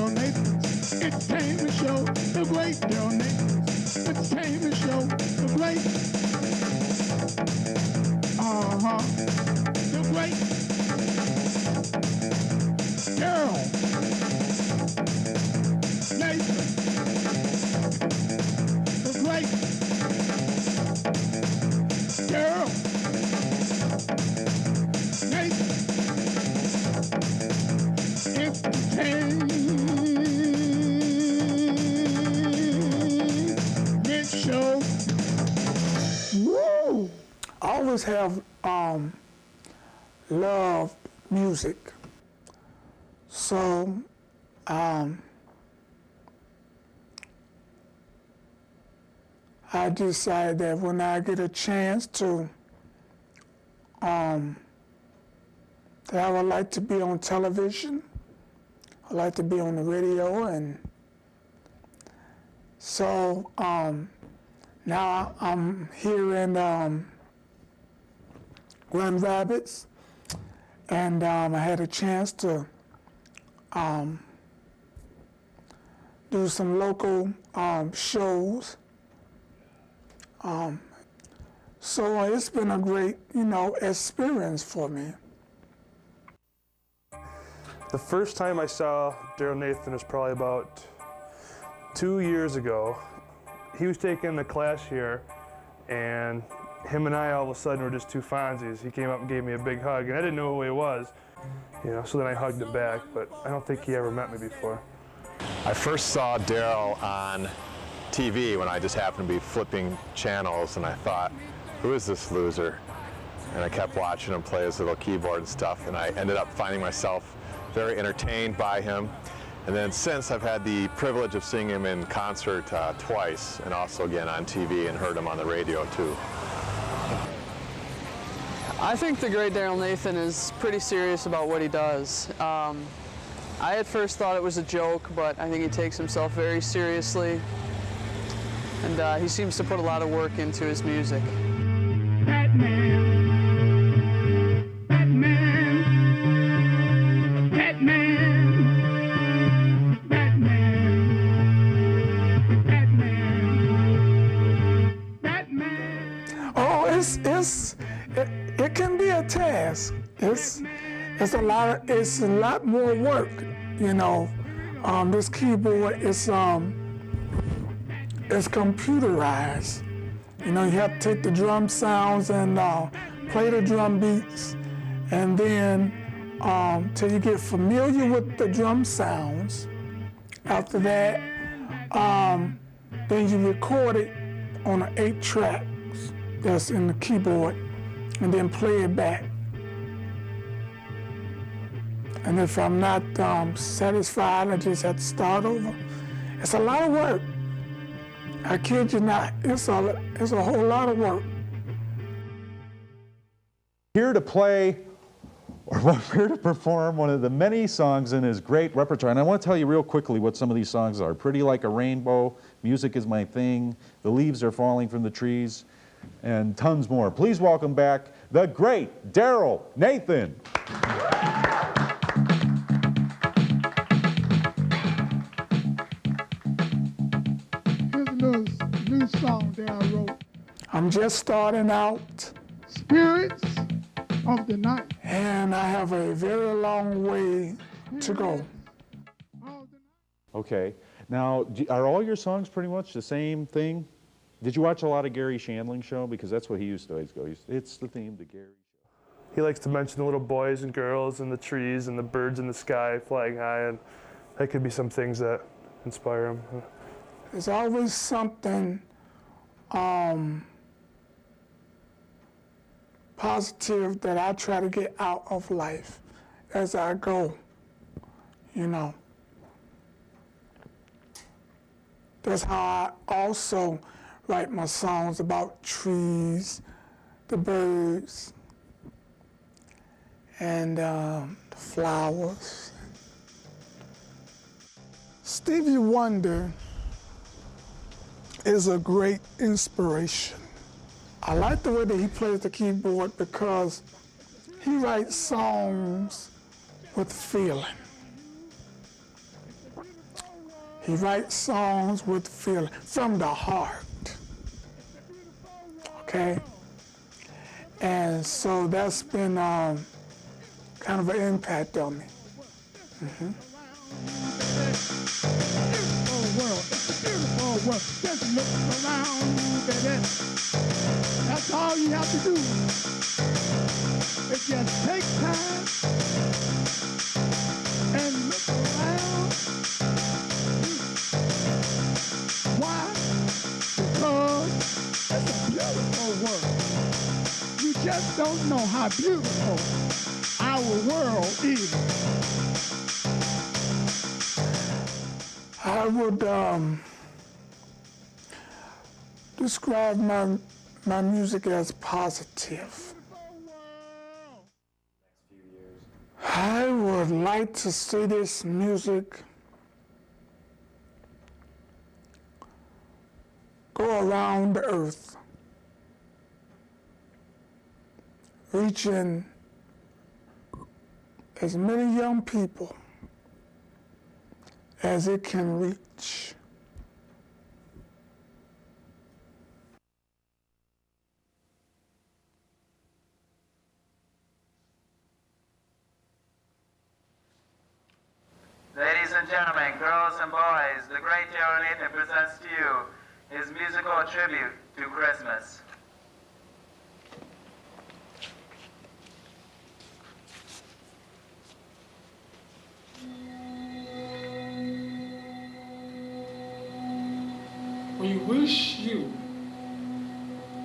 Daryl Nathan's entertainment show. The Great Daryl Nathan's entertainment show. The Great. The Great Daryl Nathan. The Great Daryl Nathan. Entertainment show. Woo! I always have loved music. So I decided that when I get a chance to that I would like to be on television. I like to be on the radio, and so now I'm here in Grand Rapids, and I had a chance to do some local shows. So it's been a great, experience for me. The first time I saw Daryl Nathan was probably about 2 years ago. He was taking a class here, and him and I all of a sudden were just two Fonzies. He came up and gave me a big hug, and I didn't know who he was, so then I hugged him back, but I don't think he ever met me before. I first saw Daryl on TV when I just happened to be flipping channels, and I thought, who is this loser? And I kept watching him play his little keyboard and stuff, and I ended up finding myself very entertained by him. And then since, I've had the privilege of seeing him in concert twice, and also again on TV, and heard him on the radio too. I think the Great Daryl Nathan is pretty serious about what he does. I at first thought it was a joke, but I think he takes himself very seriously, and he seems to put a lot of work into his music. Batman. It can be a task. It's a lot more work, This keyboard is computerized. You have to take the drum sounds and play the drum beats, and then till you get familiar with the drum sounds. After that, then you record it on an 8-track that's in the keyboard, and then play it back. And if I'm not satisfied, I just have to start over. It's a lot of work. I kid you not, it's a whole lot of work. Here to play, or here to perform one of the many songs in his great repertoire. And I want to tell you real quickly what some of these songs are. Pretty Like a Rainbow, Music Is My Thing, The Leaves Are Falling from the Trees, and tons more. Please welcome back the great Daryl Nathan. Here's another new song that I wrote. I'm just starting out. Spirits of the Night. And I have a very long way to go. Okay. Now, are all your songs pretty much the same thing? Did you watch a lot of Gary Shandling's show? Because that's what he used to always go. It's the theme, the Gary show. He likes to mention the little boys and girls and the trees and the birds in the sky flying high, and that could be some things that inspire him. There's always something positive that I try to get out of life as I go, That's how I also write my songs about trees, the birds, and the flowers. Stevie Wonder is a great inspiration. I like the way that he plays the keyboard because he writes songs with feeling. He writes songs with feeling, from the heart. Okay? And so that's been kind of an impact on me. Mm-hmm. Beautiful world, just look around, baby. That's all you have to do. It just takes time and look around. Why? Because it's a beautiful world. You just don't know how beautiful our world is. I would describe my music as positive. I would like to see this music go around the earth, reaching as many young people as it can reach. Ladies and gentlemen, girls and boys, the Great Daryl Nathan presents to you his musical tribute to Christmas. We wish you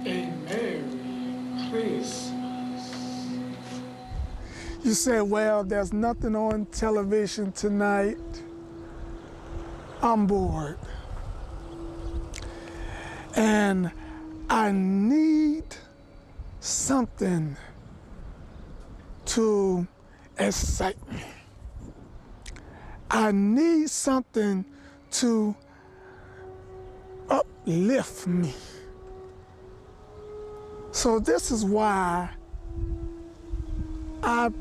a Merry Christmas. You say, well, there's nothing on television tonight. I'm bored. And I need something to excite me. I need something to uplift me. So this is why I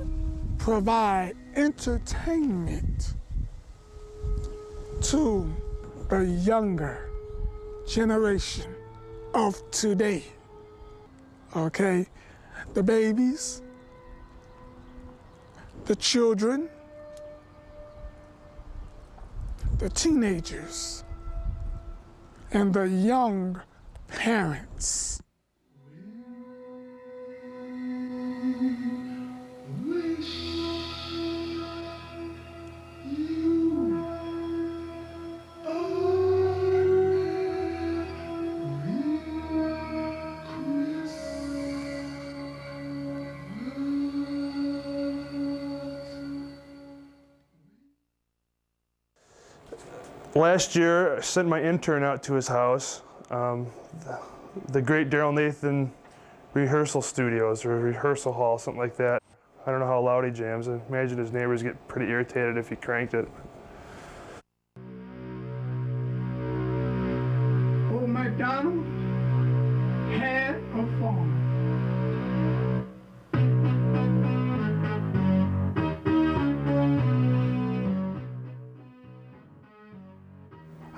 provide entertainment to the younger generation of today. Okay? The babies, the children, the teenagers, and the young parents. Last year, I sent my intern out to his house, the Great Daryl Nathan rehearsal studios or rehearsal hall, something like that. I don't know how loud he jams. I imagine his neighbors get pretty irritated if he cranked it. Old MacDonald had a farm.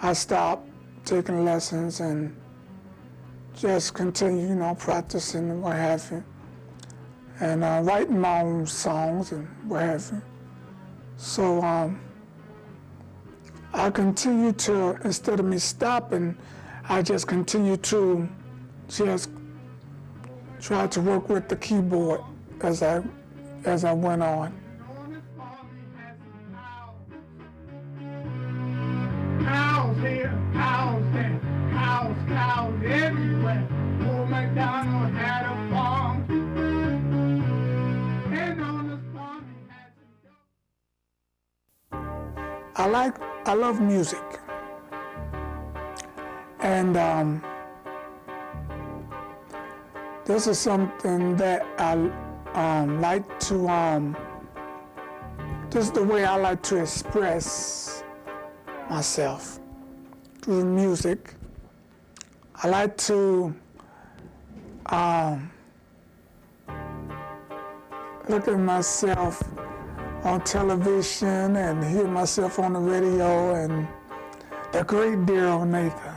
I stopped taking lessons and just continue, practicing and what have you. And writing my own songs and what have you. So I continue to, instead of me stopping, I just continue to just try to work with the keyboard as I went on. Cows here, cows there, cows everywhere. Old MacDonald had a farm, and on the farm he had some. I love music, and this is something that I like to. This is the way I like to express myself through music. I like to look at myself on television and hear myself on the radio, and the Great Daryl Nathan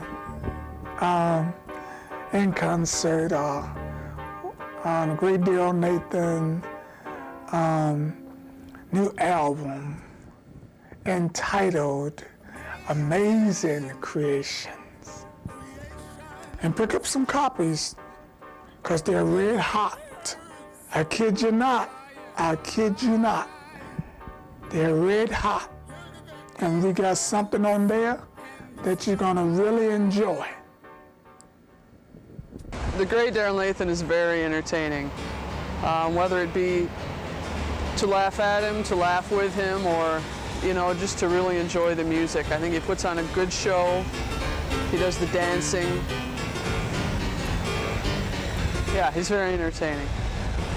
in concert. The Great Daryl Nathan new album entitled Amazing Creations. And pick up some copies, because they're red hot. I kid you not. I kid you not. They're red hot. And we got something on there that you're gonna really enjoy. The Great Daryl Nathan is very entertaining, whether it be to laugh at him, to laugh with him, or just to really enjoy the music. I think he puts on a good show. He does the dancing. Yeah, he's very entertaining.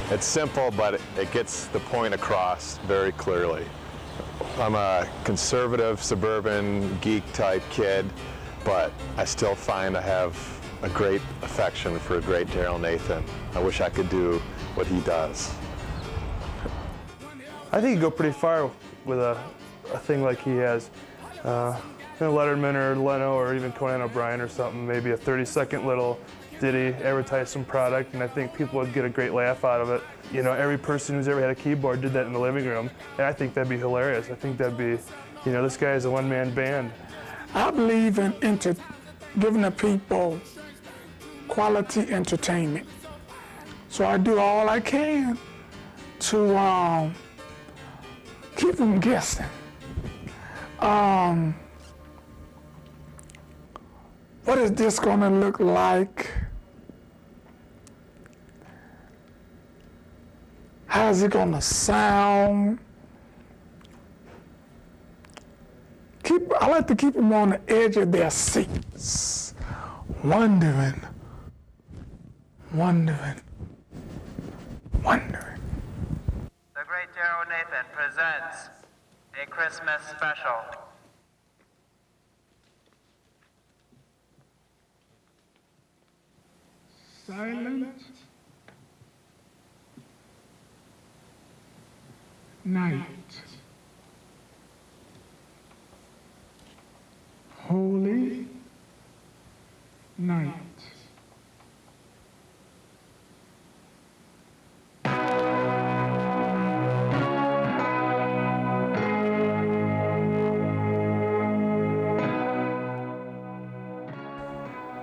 It's simple, but it gets the point across very clearly. I'm a conservative, suburban, geek-type kid, but I still find I have a great affection for a Great Daryl Nathan. I wish I could do what he does. I think you go pretty far with a thing like he has. Letterman or Leno or even Conan O'Brien or something, maybe a 30-second little ditty, advertise some product, and I think people would get a great laugh out of it. Every person who's ever had a keyboard did that in the living room, and I think that'd be hilarious. I think that'd be, this guy is a one-man band. I believe in giving the people quality entertainment. So I do all I can to keep them guessing. What is this gonna look like? How's it gonna sound? I like to keep them on the edge of their seats, wondering. The Great Daryl Nathan presents a Christmas special. Silent night. Holy night.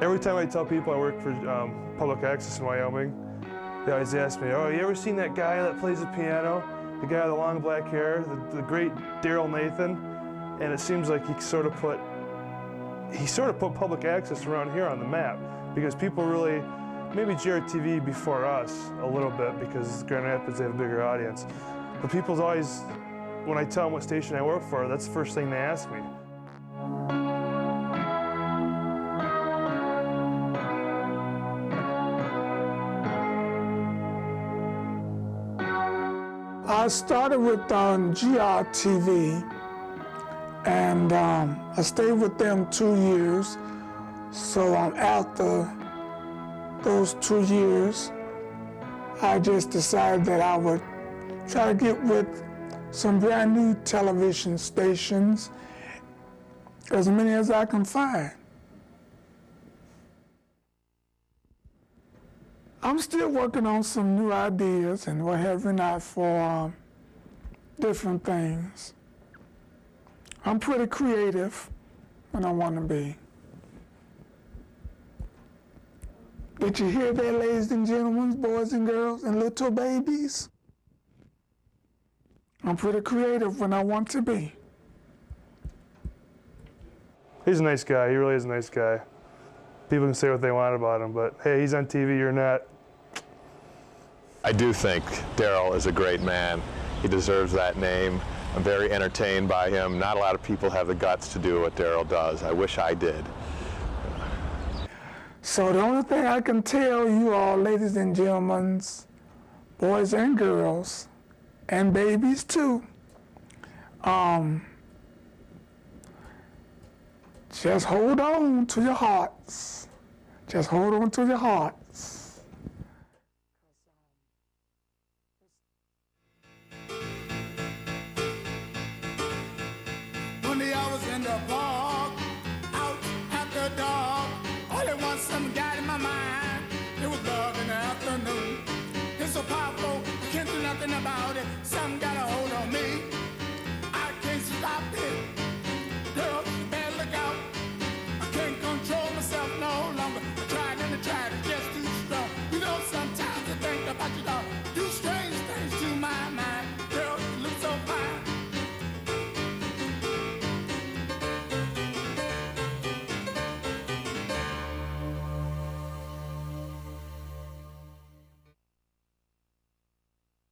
Every time I tell people I work for public access in Wyoming, they always ask me, "Oh, you ever seen that guy that plays the piano? The guy with the long black hair, the Great Daryl Nathan?" And it seems like he sort of put public access around here on the map, because people really, maybe GRTV before us a little bit, because Grand Rapids, they have a bigger audience. But people's always, when I tell them what station I work for, that's the first thing they ask me. I started with GRTV, and I stayed with them 2 years. So after those 2 years, I just decided that I would try to get with some brand new television stations, as many as I can find. I'm still working on some new ideas and what have you not for different things. I'm pretty creative when I want to be. Did you hear that, ladies and gentlemen, boys and girls, and little babies? I'm pretty creative when I want to be. He's a nice guy. He really is a nice guy. People can say what they want about him, but hey, he's on TV, you're not. I do think Daryl is a great man. He deserves that name. I'm very entertained by him. Not a lot of people have the guts to do what Daryl does. I wish I did. So the only thing I can tell you all, ladies and gentlemen, boys and girls, and babies too, just hold on to your hearts. Just hold on to your hearts. One day I was in the park my mind.